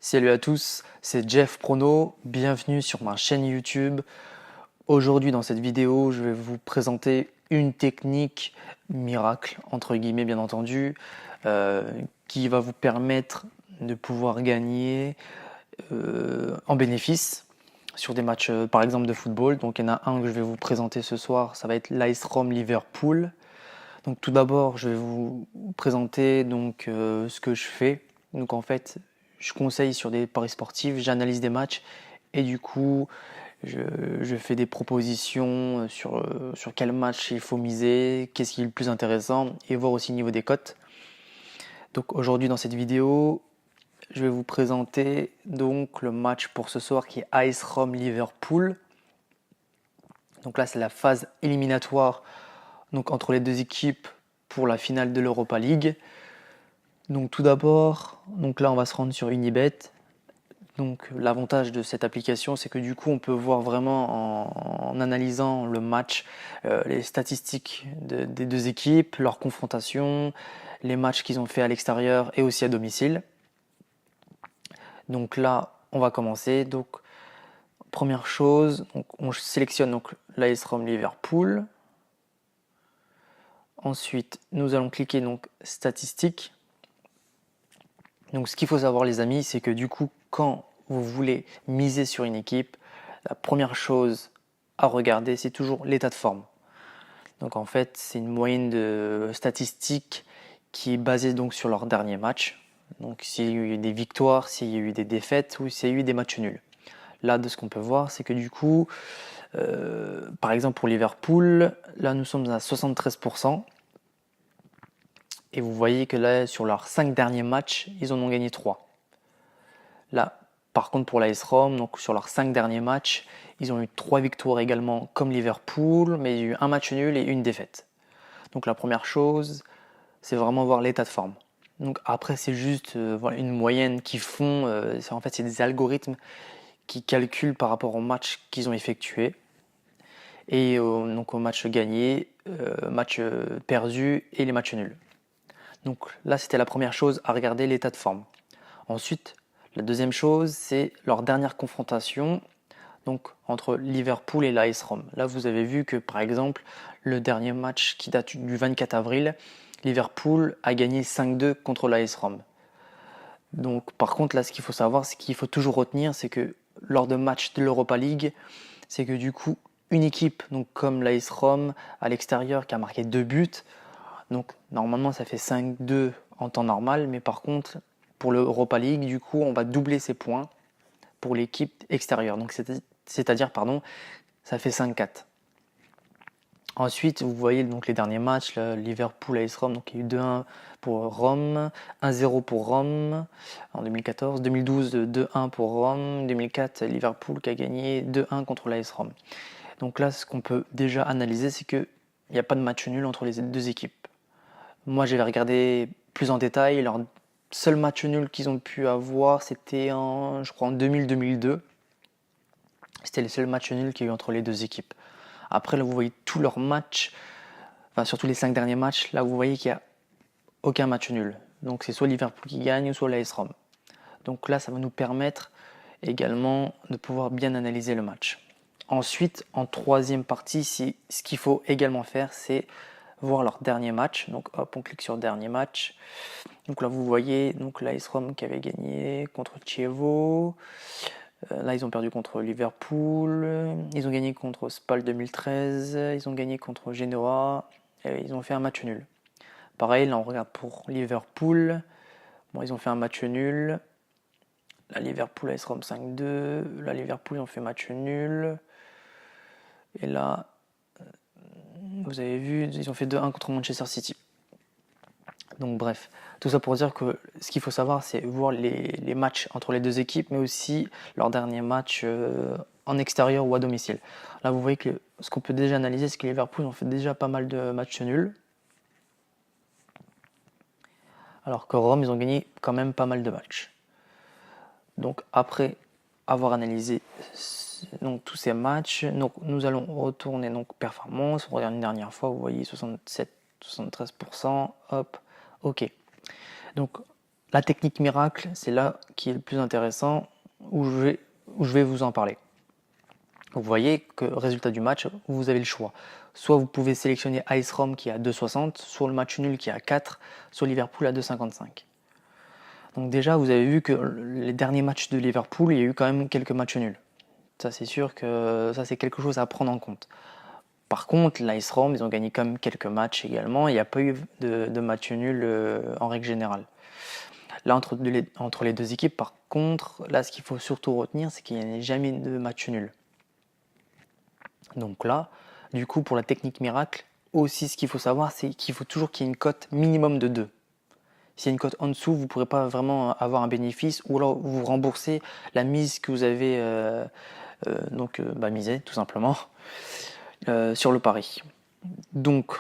Salut à tous, c'est Jeff Prono, bienvenue sur ma chaîne YouTube. Aujourd'hui dans cette vidéo, je vais vous présenter une technique miracle, entre guillemets bien entendu, qui va vous permettre de pouvoir gagner en bénéfice sur des matchs par exemple de football. Donc il y en a un que je vais vous présenter ce soir, ça va être l'AS Rome Liverpool. Donc tout d'abord, je vais vous présenter ce que je fais. Donc en fait, je conseille sur des paris sportifs, j'analyse des matchs et du coup, je fais des propositions sur quel match il faut miser, qu'est-ce qui est le plus intéressant et voir aussi au niveau des cotes. Donc aujourd'hui dans cette vidéo, je vais vous présenter donc le match pour ce soir qui est AS Rome Liverpool. Donc là, c'est la phase éliminatoire donc entre les deux équipes pour la finale de l'Europa League. Donc tout d'abord, donc là on va se rendre sur Unibet. Donc l'avantage de cette application, c'est que du coup on peut voir vraiment en analysant le match, les statistiques des deux équipes, leurs confrontations, les matchs qu'ils ont fait à l'extérieur et aussi à domicile. Donc là, on va commencer. Donc première chose, donc on sélectionne donc l'AS Rome Liverpool. Ensuite, nous allons cliquer donc statistiques. Donc ce qu'il faut savoir les amis, c'est que du coup, quand vous voulez miser sur une équipe, la première chose à regarder, c'est toujours l'état de forme. Donc en fait, c'est une moyenne de statistiques qui est basée donc sur leur dernier match. Donc s'il y a eu des victoires, s'il y a eu des défaites ou s'il y a eu des matchs nuls. Là, de ce qu'on peut voir, c'est que du coup, par exemple pour Liverpool, là nous sommes à 73%. Et vous voyez que là, sur leurs 5 derniers matchs, ils en ont gagné 3. Là, par contre, pour l'AS Rome, donc sur leurs 5 derniers matchs, ils ont eu 3 victoires également comme Liverpool, mais il y a eu un match nul et une défaite. Donc la première chose, c'est vraiment voir l'état de forme. Donc après, c'est juste voilà, une moyenne qu'ils font. En fait, c'est des algorithmes qui calculent par rapport aux matchs qu'ils ont effectués et donc aux matchs gagnés, matchs perdus et les matchs nuls. Donc là, c'était la première chose à regarder, l'état de forme. Ensuite, la deuxième chose, c'est leur dernière confrontation donc entre Liverpool et l'AS Rome. Là, vous avez vu que par exemple, le dernier match qui date du 24 avril, Liverpool a gagné 5-2 contre l'AS Rome. Donc par contre, là, ce qu'il faut savoir, ce qu'il faut toujours retenir, c'est que lors de matchs de l'Europa League, c'est que du coup, une équipe, donc comme l'AS Rome à l'extérieur qui a marqué 2 buts, donc normalement ça fait 5-2 en temps normal, mais par contre pour l'Europa League, du coup on va doubler ses points pour l'équipe extérieure. Donc c'est-à-dire ça fait 5-4. Ensuite, vous voyez donc les derniers matchs, là, Liverpool AS Rome, donc il y a eu 2-1 pour Rome, 1-0 pour Rome en 2014, 2012 2-1 pour Rome, 2004 Liverpool qui a gagné 2-1 contre l'AS Rome. Donc là, ce qu'on peut déjà analyser, c'est qu'il n'y a pas de match nul entre les deux équipes. Moi, j'avais regardé plus en détail. Leur seul match nul qu'ils ont pu avoir, c'était je crois en 2000-2002. C'était le seul match nul qu'il y a eu entre les deux équipes. Après, là, vous voyez tous leurs matchs, enfin, surtout les 5 derniers matchs, là, vous voyez qu'il n'y a aucun match nul. Donc, c'est soit Liverpool qui gagne, ou soit l'AS Rome. Donc là, ça va nous permettre également de pouvoir bien analyser le match. Ensuite, en troisième partie, ce qu'il faut également faire, c'est voir leur dernier match. Donc hop, on clique sur dernier match. Donc là, vous voyez donc l'AS Rome qui avait gagné contre Chievo. Là, ils ont perdu contre Liverpool. Ils ont gagné contre Spal 2013. Ils ont gagné contre Genoa. Et ils ont fait un match nul. Pareil, là, on regarde pour Liverpool. Bon, ils ont fait un match nul. La Liverpool AS Rome 5-2. La Liverpool, ils ont fait match nul. Et là, vous avez vu, ils ont fait 2-1 contre Manchester City. Donc bref, tout ça pour dire que ce qu'il faut savoir, c'est voir les matchs entre les deux équipes, mais aussi leurs derniers matchs en extérieur ou à domicile. Là, vous voyez que ce qu'on peut déjà analyser, c'est que Liverpool ont fait déjà pas mal de matchs nuls, alors que Rome, ils ont gagné quand même pas mal de matchs. Donc après avoir analysé donc, tous ces matchs, donc, nous allons retourner donc performance, on regarde une dernière fois, vous voyez 67, 73%, hop, ok. Donc La technique miracle, c'est là qui est le plus intéressant, où je vais vous en parler. Vous voyez que résultat du match, vous avez le choix. Soit vous pouvez sélectionner Ice Rome qui est à 2,60, soit le match nul qui est à 4, soit Liverpool à 2,55. Donc déjà, vous avez vu que les derniers matchs de Liverpool, il y a eu quand même quelques matchs nuls. Ça, c'est sûr que ça, c'est quelque chose à prendre en compte. Par contre, l'Ice Rome, ils ont gagné quand même quelques matchs également. Il n'y a pas eu de match nul en règle générale. Là, entre les deux équipes, par contre, là, ce qu'il faut surtout retenir, c'est qu'il n'y a jamais de match nul. Donc là, du coup, pour la technique miracle, aussi ce qu'il faut savoir, c'est qu'il faut toujours qu'il y ait une cote minimum de 2. S'il y a une cote en dessous, vous ne pourrez pas vraiment avoir un bénéfice, ou alors vous remboursez la mise que vous avez misée, tout simplement, sur le pari. Donc,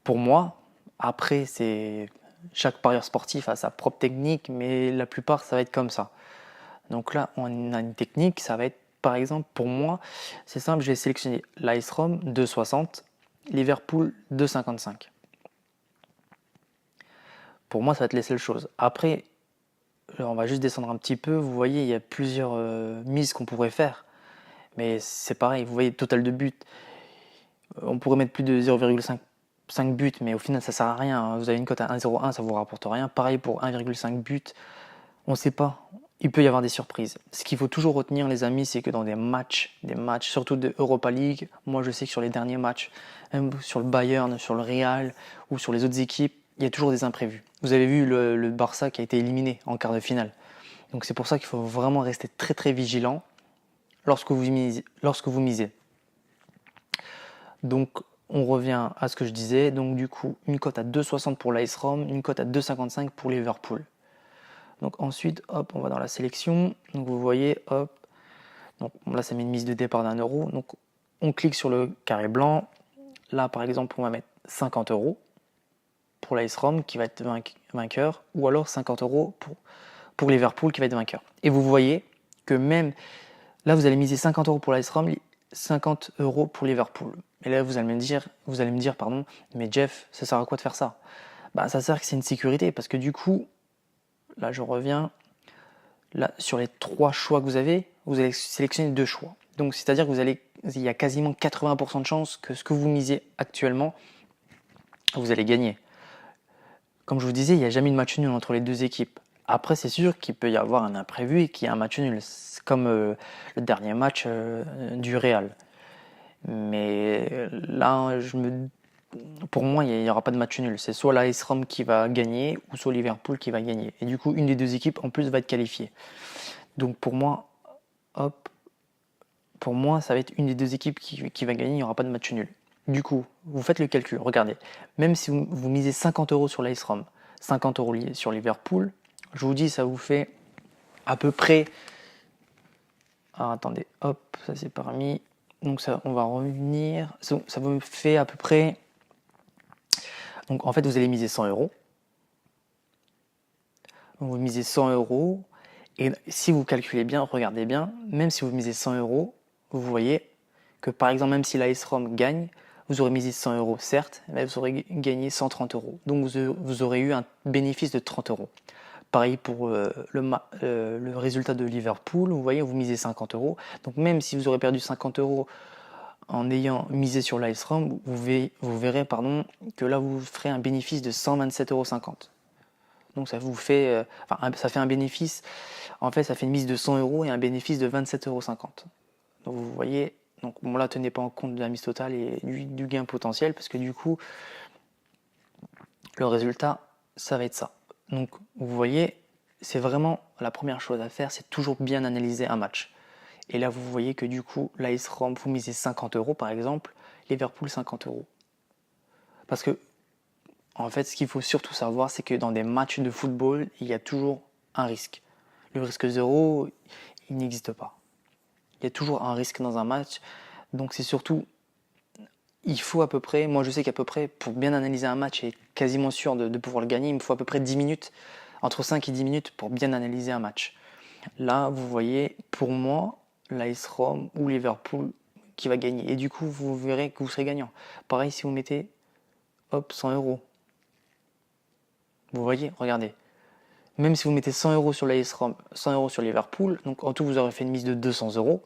pour moi, après, chaque parieur sportif a sa propre technique, mais la plupart, ça va être comme ça. Donc là, on a une technique, ça va être, par exemple, pour moi, c'est simple, je vais sélectionner l'Ice Rome 2,60, Liverpool 2,55. Pour moi, ça va être les seules choses. Après, on va juste descendre un petit peu. Vous voyez, il y a plusieurs mises qu'on pourrait faire. Mais c'est pareil, vous voyez, total de buts. On pourrait mettre plus de 0,5 buts, mais au final, ça sert à rien. Vous avez une cote à 1,01, ça vous rapporte rien. Pareil pour 1,5 buts. On ne sait pas. Il peut y avoir des surprises. Ce qu'il faut toujours retenir, les amis, c'est que dans des matchs, surtout de Europa League, moi je sais que sur les derniers matchs, même sur le Bayern, sur le Real ou sur les autres équipes, il y a toujours des imprévus. Vous avez vu le Barça qui a été éliminé en quart de finale. Donc c'est pour ça qu'il faut vraiment rester très très vigilant lorsque vous misez. Donc on revient à ce que je disais. Donc du coup, une cote à 2,60 pour l'Ice Rome, une cote à 2,55 pour Liverpool. Donc ensuite, hop, on va dans la sélection. Donc vous voyez, hop. Donc là, ça met une mise de départ d'1€. Donc on clique sur le carré blanc. Là, par exemple, on va mettre 50€ pour l'Ice Rome qui va être vainqueur, ou alors 50€ pour Liverpool qui va être vainqueur. Et vous voyez que même là, vous allez miser 50€ pour l'Ice Rome, 50€ pour Liverpool. Et là, vous allez me dire, pardon, mais Jeff, ça sert à quoi de faire ça? Bah, ça sert que c'est une sécurité, parce que du coup, là, je reviens. Là, sur les 3 choix que vous allez sélectionner 2 choix. Donc, c'est-à-dire que il y a quasiment 80% de chances que ce que vous misez actuellement, vous allez gagner. Comme je vous disais, il n'y a jamais de match nul entre les deux équipes. Après, c'est sûr qu'il peut y avoir un imprévu et qu'il y a un match nul. C'est comme le dernier match du Real. Mais là, pour moi, il n'y aura pas de match nul. C'est soit l'AS Rome qui va gagner ou soit Liverpool qui va gagner. Et du coup, une des deux équipes en plus va être qualifiée. Donc pour moi, ça va être une des deux équipes qui va gagner. Il n'y aura pas de match nul. Du coup, vous faites le calcul. Regardez, même si vous misez 50€ sur l'AS Rome, 50€ sur Liverpool, je vous dis, ça vous fait à peu près. Ah, attendez, hop, ça c'est parmi. Donc ça, on va revenir. Ça vous fait à peu près. Donc en fait, vous allez miser 100€. Vous misez 100€. Et si vous calculez bien, regardez bien, même si vous misez 100€, vous voyez que par exemple, même si l'AS Rome gagne, vous aurez misé 100€, certes, mais vous aurez gagné 130€. Donc vous aurez eu un bénéfice de 30€. Pareil pour le résultat de Liverpool, vous voyez, vous misez 50€. Donc même si vous aurez perdu 50€ en ayant misé sur l'AS Rome, vous verrez que là vous ferez un bénéfice de 127,50€. Donc ça vous fait, ça fait un bénéfice, en fait ça fait une mise de 100€ et un bénéfice de 27,50€. Donc vous voyez, donc bon là tenez pas en compte de la mise totale et du gain potentiel parce que du coup le résultat ça va être ça. Donc vous voyez, c'est vraiment la première chose à faire, c'est toujours bien analyser un match. Et là vous voyez que du coup l'AS Rome vous misez 50€ par exemple, Liverpool 50€. Parce que en fait, ce qu'il faut surtout savoir, c'est que dans des matchs de football, il y a toujours un risque. Le risque zéro, il n'existe pas. Il y a toujours un risque dans un match. Donc c'est surtout, il faut à peu près, moi je sais qu'à peu près, pour bien analyser un match et quasiment sûr de pouvoir le gagner, il me faut à peu près 10 minutes, entre 5 et 10 minutes pour bien analyser un match. Là, vous voyez, pour moi, l'AS Rome ou Liverpool qui va gagner. Et du coup, vous verrez que vous serez gagnant. Pareil si vous mettez, hop, 100€. Vous voyez, regardez. même si vous mettez 100 euros sur l'AS Rome, 100 euros sur Liverpool, donc en tout vous aurez fait une mise de 200 euros.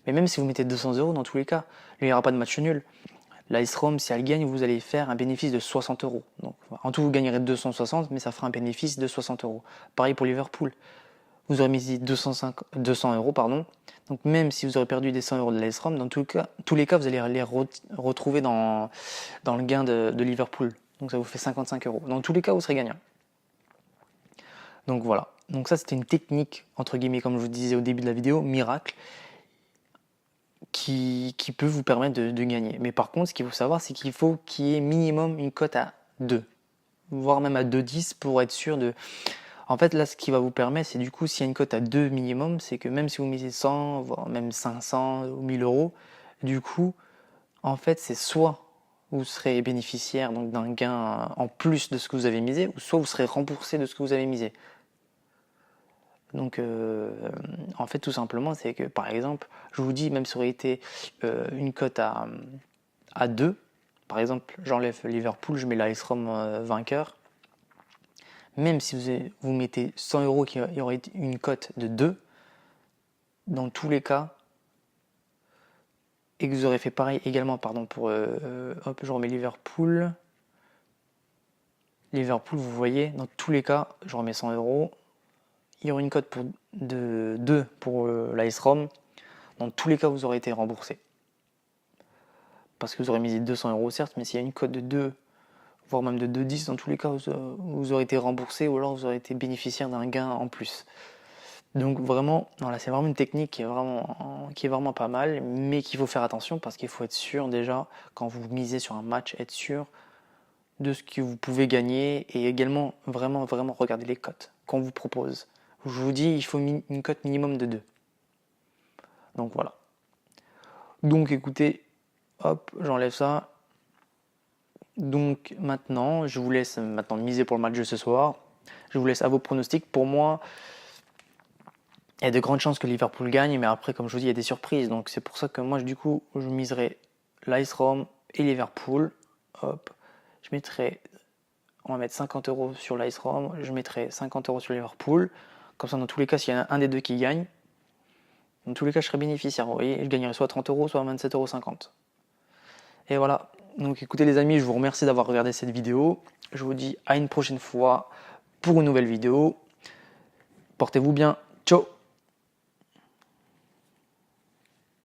Mais même si vous mettez 200 euros, dans tous les cas, il n'y aura pas de match nul. L'AS Rome, si elle gagne, vous allez faire un bénéfice de 60 euros. Donc, en tout, vous gagnerez 260, mais ça fera un bénéfice de 60 euros. Pareil pour Liverpool. Vous aurez mis 200 euros, pardon. Donc, même si vous aurez perdu des 100 euros de l'AS Rome, dans tous les cas, vous allez les retrouver dans le gain de Liverpool. Donc, ça vous fait 55 euros. Dans tous les cas, vous serez gagnant. Donc, voilà. Donc, ça, c'était une technique, entre guillemets, comme je vous disais au début de la vidéo, miracle, qui peut vous permettre de gagner. Mais par contre, ce qu'il faut savoir, c'est qu'il faut qu'il y ait minimum une cote à 2, voire même à 2,10 pour être sûr de... En fait, là, ce qui va vous permettre, c'est du coup, s'il y a une cote à 2 minimum, c'est que même si vous misez 100, voire même 500 ou 1000 euros, du coup, en fait, c'est soit vous serez bénéficiaire donc d'un gain en plus de ce que vous avez misé, ou soit vous serez remboursé de ce que vous avez misé. Donc, en fait, tout simplement, c'est que, par exemple, je vous dis, même si ça aurait été une cote à 2, par exemple, j'enlève Liverpool, je mets l'AS Rome vainqueur, même si vous mettez 100 euros qui y aurait une cote de 2, dans tous les cas, et que vous aurez fait pareil également, pardon, pour, hop, je remets Liverpool. Liverpool, vous voyez, dans tous les cas, je remets 100 euros. Il y aura une cote de 2 pour l'AS Rome. Dans tous les cas, vous aurez été remboursé. Parce que vous aurez misé 200 euros, certes, mais s'il y a une cote de 2, voire même de 2,10, dans tous les cas, vous aurez été remboursé ou alors vous aurez été bénéficiaire d'un gain en plus. Donc vraiment, voilà, c'est vraiment une technique qui est vraiment pas mal, mais qu'il faut faire attention parce qu'il faut être sûr déjà, quand vous misez sur un match, être sûr de ce que vous pouvez gagner et également vraiment regarder les cotes qu'on vous propose. Je vous dis, il faut une cote minimum de 2. Donc voilà. Donc écoutez, hop, j'enlève ça. Donc maintenant, je vous laisse miser pour le match de ce soir. Je vous laisse à vos pronostics. Pour moi, il y a de grandes chances que Liverpool gagne, mais après, comme je vous dis, il y a des surprises. Donc c'est pour ça que moi, du coup, je miserai l'AS Rome et Liverpool. Hop, on va mettre 50 euros sur l'AS Rome, je mettrai 50 euros sur Liverpool. Comme ça, dans tous les cas, s'il y en a un des deux qui gagne, dans tous les cas, je serai bénéficiaire. Vous voyez, je gagnerai soit 30 euros, soit 27,50 euros. Et voilà. Donc écoutez les amis, je vous remercie d'avoir regardé cette vidéo. Je vous dis à une prochaine fois pour une nouvelle vidéo. Portez-vous bien. Ciao.